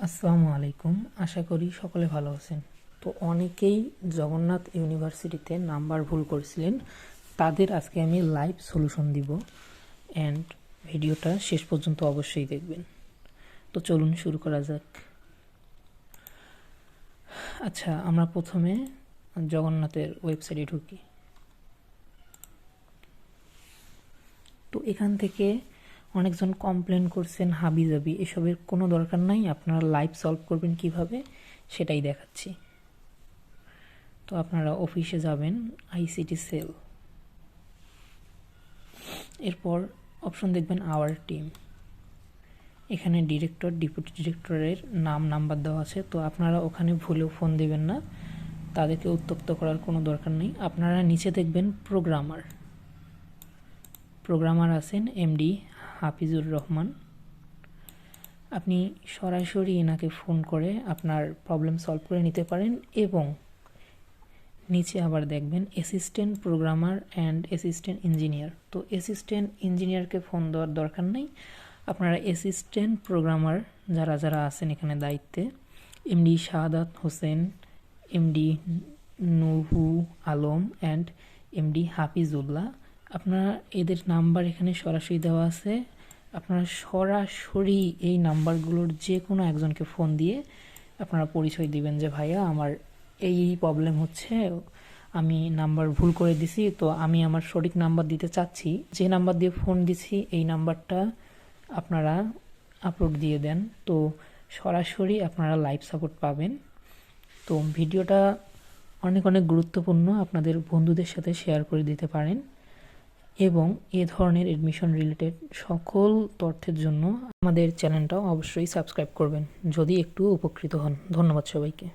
আসসালামু আলাইকুম। আশা করি সকলে ভালো আছেন। তো অনেকেই জগন্নাথ ইউনিভার্সিটিতে নাম্বার ভুল করেছিলেন, তাদের আজকে আমি লাইভ সলিউশন দিব অ্যান্ড ভিডিওটা শেষ পর্যন্ত অবশ্যই দেখবেন। তো চলুন শুরু করা যাক। আচ্ছা, আমরা প্রথমে জগন্নাথের ওয়েবসাইটে ঢুকি। তো এখান থেকে অনেকজন কমপ্লেন করছেন হাবিজাবি, এসবের কোনো দরকার নাই। আপনারা লাইভ সলভ করবেন কিভাবে সেটাই দেখাচ্ছি। তো আপনারা অফিসে যাবেন, আইসিটি সেল, এরপর অপশন দেখবেন আওয়ার টিম। এখানে ডিরেক্টর, ডেপুটি ডিরেক্টরের নাম্বার দেওয়া আছে। তো আপনারা ওখানে ভুলেও ফোন দিবেন না, তাদেরকে উত্তপ্ত করার কোনো দরকার নেই। আপনারা নিচে দেখবেন প্রোগ্রামার আছেন এমডি হাফিজুর রহমান। আপনি সরাসরি এনাকে ফোন করে আপনার প্রবলেম সলভ করে নিতে পারেন। এবং নিচে আবার দেখবেন assistant programmer and assistant engineer. তো অ্যাসিস্ট্যান্ট ইঞ্জিনিয়ারকে ফোন দেওয়ার দরকার নেই, আপনারা অ্যাসিস্ট্যান্ট প্রোগ্রামার যারা আছেন এখানে দায়িত্বে, MD Shahadat Hossain, MD Nuh Alam and MD Hafizullah, আপনারা এদের নাম্বার এখানে সরাসরি দেওয়া আছে। আপনারা সরাসরি এই নাম্বারগুলোর যে কোনো একজনকে ফোন দিয়ে আপনারা পরিচয় দিবেন যে ভাইয়া আমার এই প্রবলেম হচ্ছে, আমি নাম্বার ভুল করে দিছি, তো আমি আমার সঠিক নাম্বার দিতে চাচ্ছি, যে নাম্বার দিয়ে ফোন দিছি এই নাম্বারটা আপনারা আপলোড দিয়ে দেন। তো সরাসরি আপনারা লাইভ সাপোর্ট পাবেন। তো ভিডিওটা অনেক গুরুত্বপূর্ণ, আপনাদের বন্ধুদের সাথে শেয়ার করে দিতে পারেন। এবং এ ধরনের এডমিশন রিলেটেড সকল তথ্যের জন্য আমাদের চ্যানেলটা অবশ্যই সাবস্ক্রাইব করবেন যদি একটু উপকৃত হন। ধন্যবাদ সবাইকে।